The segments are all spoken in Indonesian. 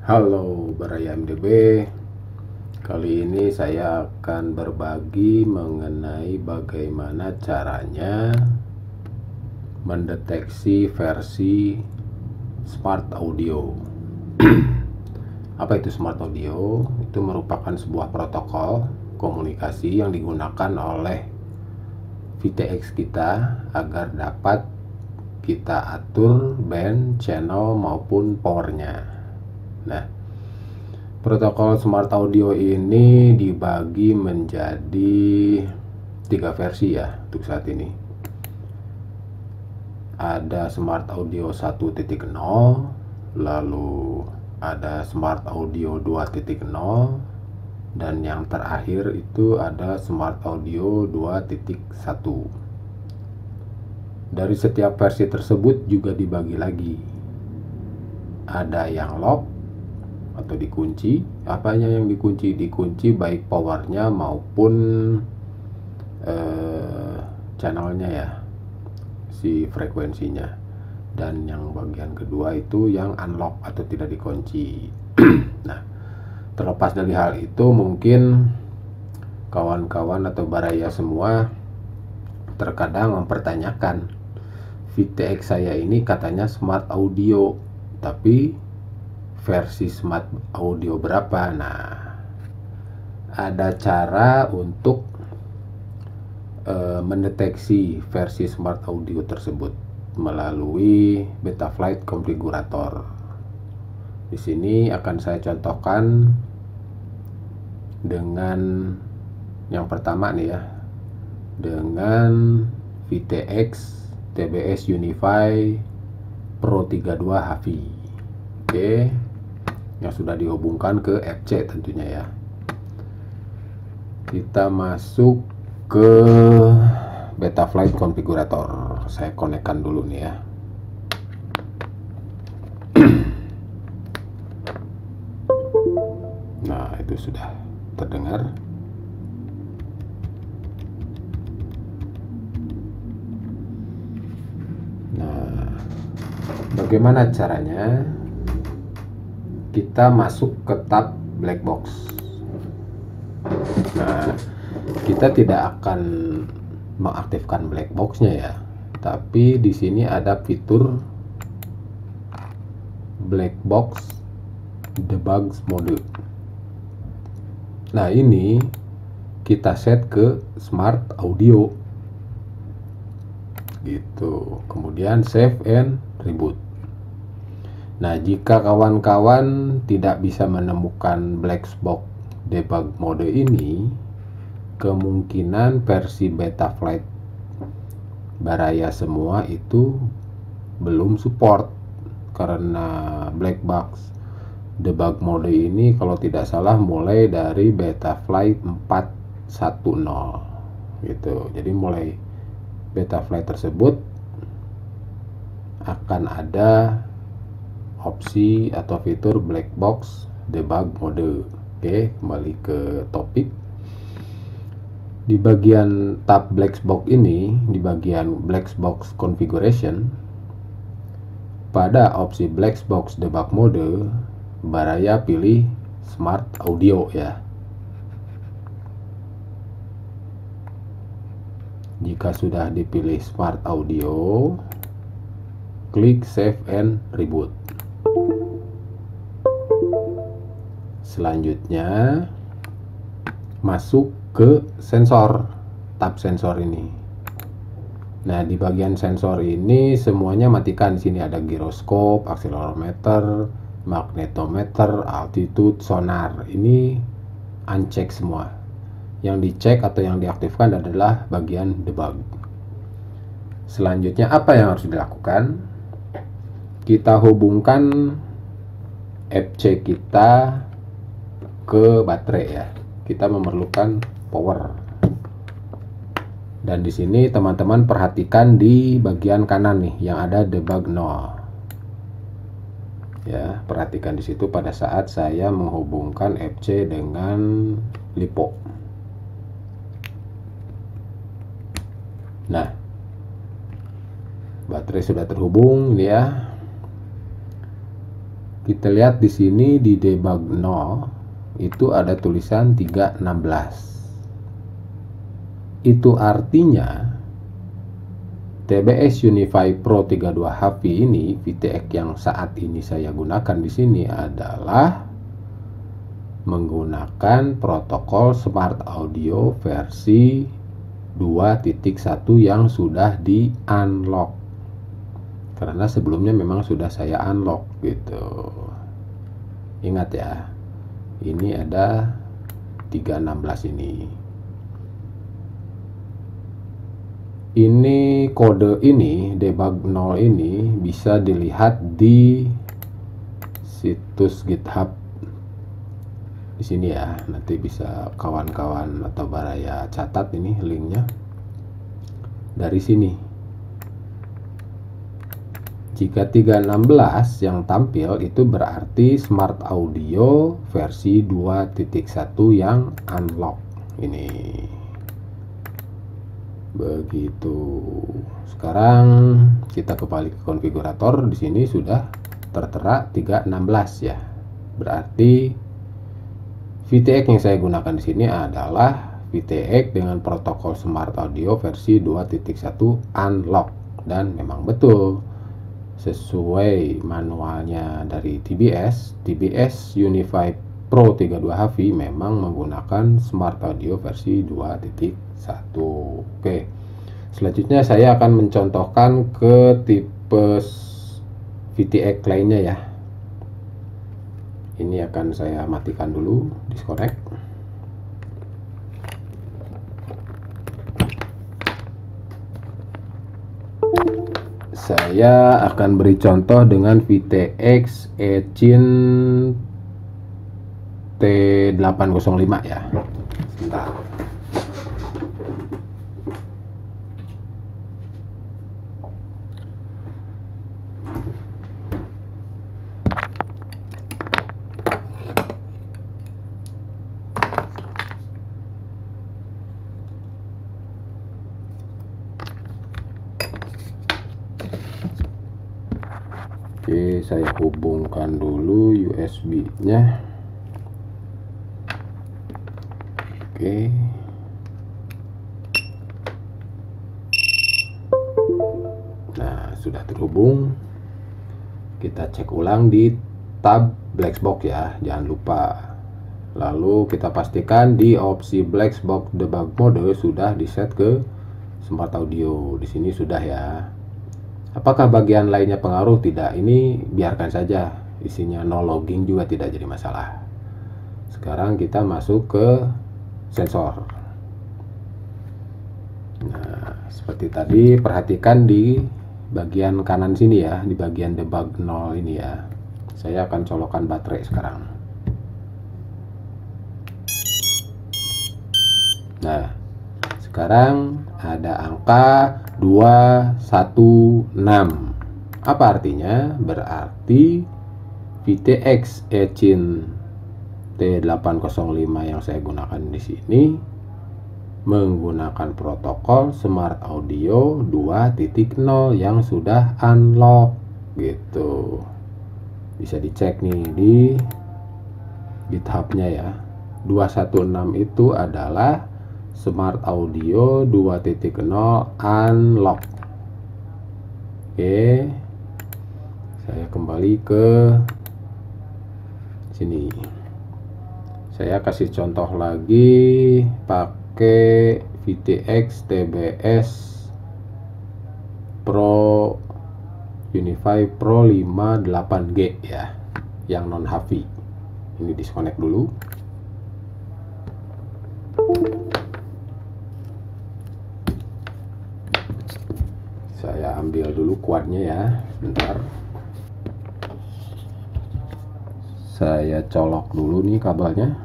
Halo Baraya MDB. Kali ini saya akan berbagi mengenai bagaimana caranya mendeteksi versi Smart Audio. Apa itu Smart Audio? Itu merupakan sebuah protokol komunikasi yang digunakan oleh VTX kita agar dapat kita atur band, channel maupun powernya. Nah, protokol Smart Audio ini dibagi menjadi 3 versi ya untuk saat ini. Ada Smart Audio 1.0, lalu ada Smart Audio 2.0, dan yang terakhir itu ada Smart Audio 2.1. Dari setiap versi tersebut juga dibagi lagi. Ada yang lock atau dikunci. Apanya yang dikunci? Dikunci baik powernya maupun channelnya ya, si frekuensinya. Dan yang bagian kedua itu yang unlock atau tidak dikunci. Nah, terlepas dari hal itu, mungkin kawan-kawan atau baraya semua terkadang mempertanyakan, VTX saya ini katanya Smart Audio, tapi versi Smart Audio berapa? Nah, ada cara untuk mendeteksi versi Smart Audio tersebut melalui Betaflight Configurator. Di sini akan saya contohkan dengan yang pertama nih ya, dengan VTX TBS Unify Pro 32 HV. Oke, yang sudah dihubungkan ke FC tentunya ya. Kita masuk ke Betaflight Configurator. Saya konekkan dulu nih ya. Nah, itu sudah terdengar. Nah, bagaimana caranya? Kita masuk ke tab black box. Nah, kita tidak akan mengaktifkan black boxnya ya, tapi di sini ada fitur black box debug mode. Nah, ini kita set ke Smart Audio gitu, kemudian save and reboot. Nah, jika kawan-kawan tidak bisa menemukan black box debug mode ini, kemungkinan versi Betaflight baraya semua itu belum support, karena black box debug mode ini kalau tidak salah mulai dari Betaflight 4.10 gitu. Jadi mulai Betaflight tersebut akan ada opsi atau fitur black box debug mode. Oke, kembali ke topik. Di bagian tab black box ini, di bagian black box configuration, pada opsi black box debug mode, baraya pilih Smart Audio ya. Jika sudah dipilih Smart Audio, klik save and reboot. Selanjutnya masuk ke sensor, tab sensor ini. Nah, di bagian sensor ini semuanya matikan. Di sini ada giroskop, akselerometer, magnetometer, altitude, sonar. Ini uncheck semua. Yang dicek atau yang diaktifkan adalah bagian debug. Selanjutnya apa yang harus dilakukan? Kita hubungkan FC kita ke baterai ya. Kita memerlukan power. Dan di sini teman-teman perhatikan di bagian kanan nih yang ada debug no. Ya, perhatikan di situ pada saat saya menghubungkan FC dengan LiPo. Nah, baterai sudah terhubung ya. Kita lihat di sini di debug 0 itu ada tulisan 316. Itu artinya TBS Unify Pro 32 HV ini, VTX yang saat ini saya gunakan di sini adalah menggunakan protokol Smart Audio versi 2.1 yang sudah di unlock. Karena sebelumnya memang sudah saya unlock gitu. Ingat ya, ini ada 316 ini. Ini kode ini, debug 0 ini bisa dilihat di situs GitHub di sini ya. Nanti bisa kawan-kawan atau baraya catat ini linknya dari sini. Jika 316 yang tampil itu berarti Smart Audio versi 2.1 yang unlock ini. Begitu. Sekarang kita kembali ke konfigurator. Di sini sudah tertera 316 ya. Berarti VTX yang saya gunakan di sini adalah VTX dengan protokol Smart Audio versi 2.1 unlock, dan memang betul sesuai manualnya dari TBS Unify Pro 32 HV memang menggunakan Smart Audio versi 2.1. Oke, selanjutnya saya akan mencontohkan ke tipe VTX lainnya ya. Ini akan saya matikan dulu, disconnect. Saya akan beri contoh dengan VTX Echin T805 ya. Sebentar. Oke, saya hubungkan dulu USB-nya. Oke. Nah, sudah terhubung. Kita cek ulang di tab Blacksbox ya, jangan lupa. Lalu kita pastikan di opsi Blacksbox debug mode sudah di set ke Smart Audio. Di sini sudah ya. Apakah bagian lainnya pengaruh? Tidak, ini biarkan saja, isinya no logging juga tidak jadi masalah. Sekarang kita masuk ke sensor. Nah, seperti tadi, perhatikan di bagian kanan sini ya, di bagian debug 0 ini ya. Saya akan colokkan baterai sekarang. Nah, sekarang ada angka 216. Apa artinya? Berarti VTX Echin T805 yang saya gunakan di sini menggunakan protokol Smart Audio 2.0 yang sudah unlock gitu. Bisa dicek nih di GitHub-nya ya. 216 itu adalah Smart Audio 2.0 unlock. Oke, saya kembali ke sini. Saya kasih contoh lagi pakai VTX TBS Pro Unify Pro 58G ya, yang non HV. Ini disconnect dulu. Saya ambil dulu kuadnya ya, bentar. Saya colok dulu nih kabelnya.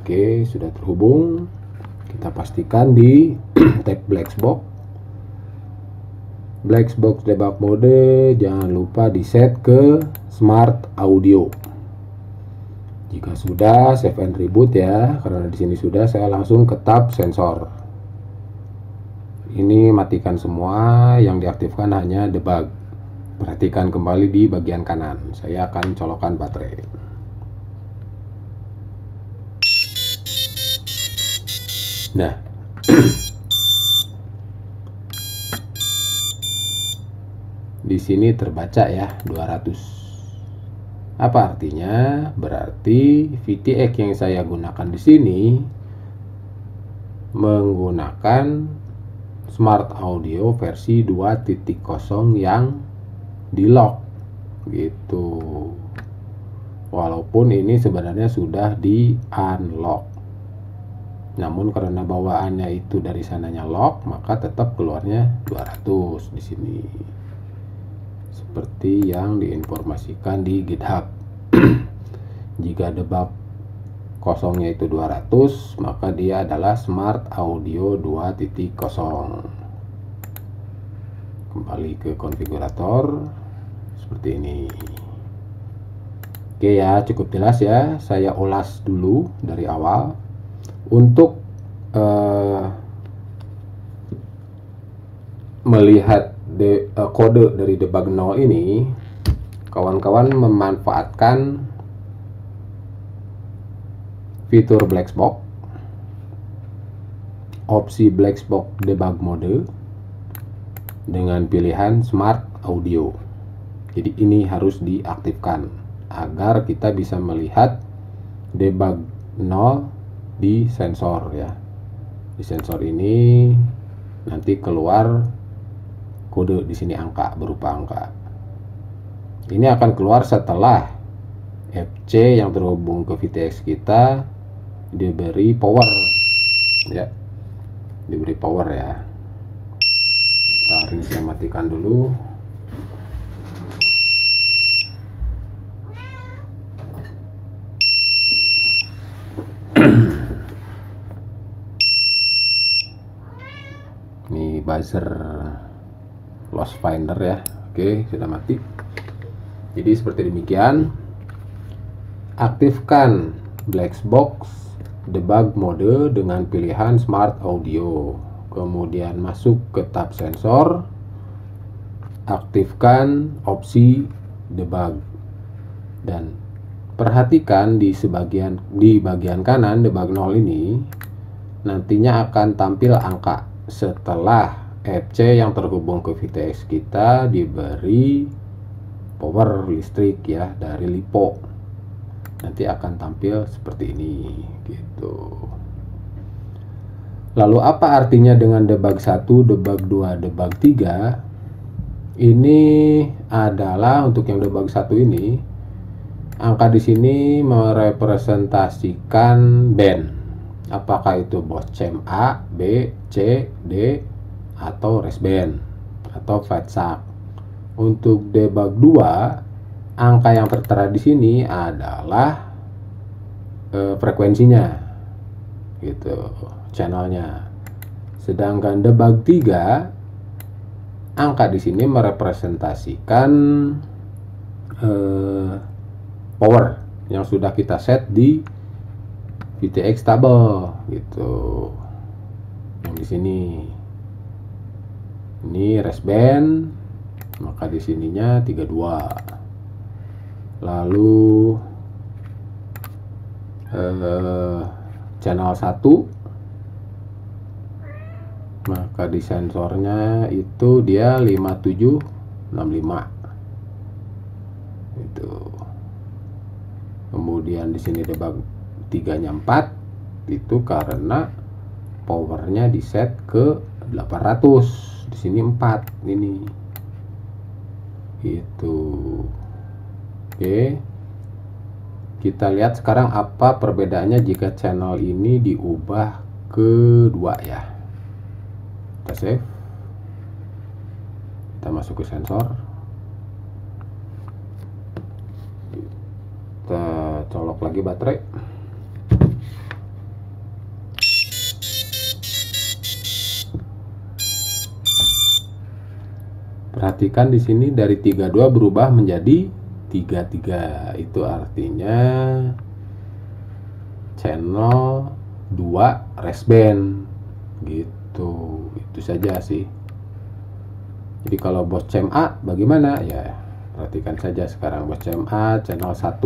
Oke, sudah terhubung. Kita pastikan di tab Blacksbox. Blacksbox debug mode jangan lupa di set ke Smart Audio. Jika sudah, save and reboot ya. Karena di sini sudah, saya langsung ke tab sensor. Ini matikan semua, yang diaktifkan hanya debug. Perhatikan kembali di bagian kanan. Saya akan colokkan baterai. Nah, di sini terbaca ya 200. Apa artinya? Berarti VTX yang saya gunakan di sini menggunakan Smart Audio versi 2.0 yang di lock gitu. Walaupun ini sebenarnya sudah di unlock, namun karena bawaannya itu dari sananya lock, maka tetap keluarnya 200 di sini. Seperti yang diinformasikan di GitHub. Jika debug kosongnya itu 200, maka dia adalah Smart Audio 2.0. Kembali ke konfigurator seperti ini. Oke ya, cukup jelas ya. Saya ulas dulu dari awal. Untuk melihat kode dari debug 0 ini, kawan-kawan memanfaatkan fitur black box, opsi black box debug mode dengan pilihan Smart Audio. Jadi ini harus diaktifkan agar kita bisa melihat debug 0 di sensor ya. Di sensor ini nanti keluar kode di sini, angka berupa angka. Ini akan keluar setelah FC yang terhubung ke VTX kita diberi power ya, diberi power ya. Ini saya matikan dulu. Ini buzzer loss finder ya. Oke, sudah mati. Jadi seperti demikian. Aktifkan black box debug mode dengan pilihan Smart Audio. Kemudian masuk ke tab sensor, aktifkan opsi debug, dan perhatikan di bagian kanan debug 0 ini nantinya akan tampil angka setelah FC yang terhubung ke VTX kita diberi power listrik ya dari LiPo. Nanti akan tampil seperti ini gitu. Lalu apa artinya dengan debug 1, debug 2, debug 3? Ini adalah untuk yang debug 1 ini, angka di sini merepresentasikan band. Apakah itu Boschem A, B, C, D, atau resband atau fadsak. Untuk debug 2, angka yang tertera di sini adalah frekuensinya gitu, channelnya. Sedangkan debug 3, angka di sini merepresentasikan power yang sudah kita set di VTX table gitu. Yang di sini ini resband, maka di sininya 32. Lalu channel 1, maka di sensornya itu dia 5765 itu. Kemudian di sini debug 3-nya 4, itu karena powernya di set ke 800. Di sini 4 ini itu. Oke, kita lihat sekarang apa perbedaannya jika channel ini diubah ke 2 ya. Kita save, kita masuk ke sensor, kita colok lagi baterai. Perhatikan di sini dari 32 berubah menjadi 33. Itu artinya channel 2 resband gitu. Itu Itu saja sih. Jadi kalau bos CMA bagaimana ya, perhatikan saja sekarang. Bos CMA channel 1,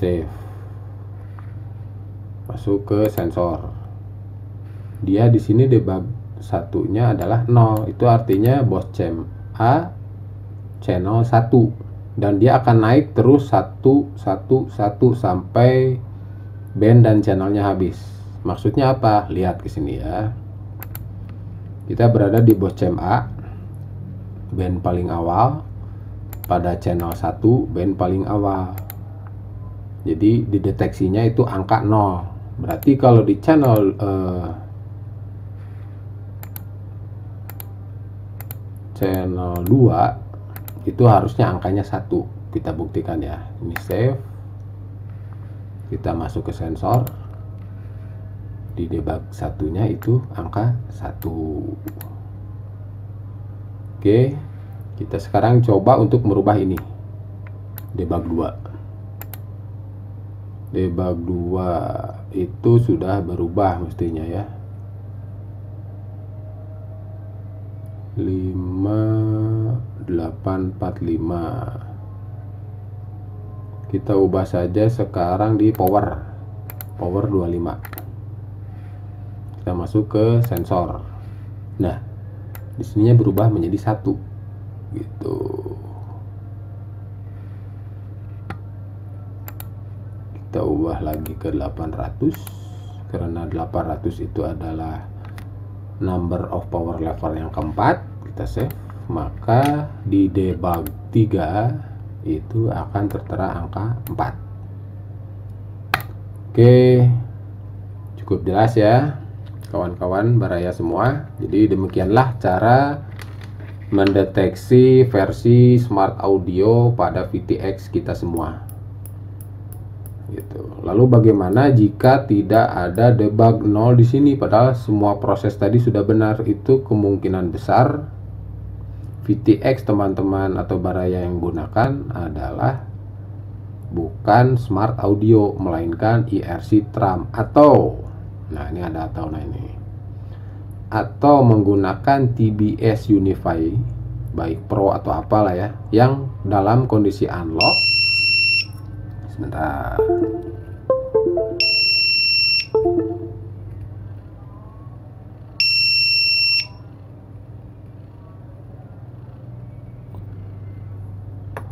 save, masuk ke sensor. Dia di sini debug satunya adalah 0, itu artinya bos CMA channel 1, dan dia akan naik terus 1 sampai band dan channelnya habis. Maksudnya apa? Lihat ke sini ya. Kita berada di bos CMA, band paling awal, pada channel 1, band paling awal. Jadi dideteksinya itu angka 0. Berarti kalau di channel channel 2 itu harusnya angkanya 1. Kita buktikan ya. Ini save. Kita masuk ke sensor. Di debug satunya itu angka 1. Oke, kita sekarang coba untuk merubah ini. Debug 2. Debug 2 itu sudah berubah mestinya ya. 5845. Kita ubah saja sekarang di power 25. Kita masuk ke sensor. Nah, di sininya berubah menjadi 1 gitu. Kita ubah lagi ke 800, karena 800 itu adalah number of power level yang keempat. Kita save, maka di debug 3 itu akan tertera angka 4. Oke, cukup jelas ya kawan-kawan baraya semua. Jadi demikianlah cara mendeteksi versi smart audio pada VTX kita semua gitu. Lalu bagaimana jika tidak ada debug 0 di sini, padahal semua proses tadi sudah benar? Itu kemungkinan besar VTX teman-teman atau baraya yang gunakan adalah bukan smart audio, melainkan IRC TRAM, atau nah ini ada atau, nah ini, atau menggunakan TBS Unify baik Pro atau apalah ya, yang dalam kondisi unlock. Sebentar.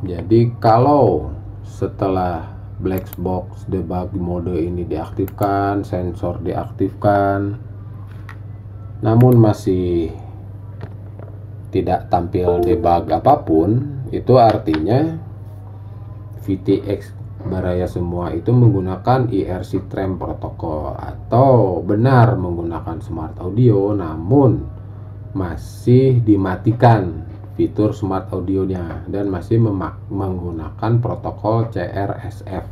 Jadi kalau setelah black box debug mode ini diaktifkan, sensor diaktifkan, namun masih tidak tampil debug apapun, itu artinya VTX baraya semua itu menggunakan IRC TRAM protokol, atau benar menggunakan smart audio namun masih dimatikan fitur smart audionya dan masih menggunakan protokol CRSF.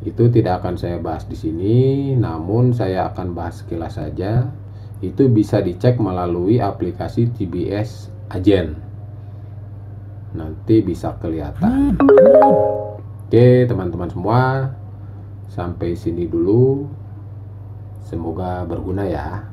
Itu tidak akan saya bahas di sini, namun saya akan bahas sekilas saja. Itu bisa dicek melalui aplikasi TBS Agent. Nanti bisa kelihatan. Oke, teman-teman semua, sampai sini dulu. Semoga berguna ya.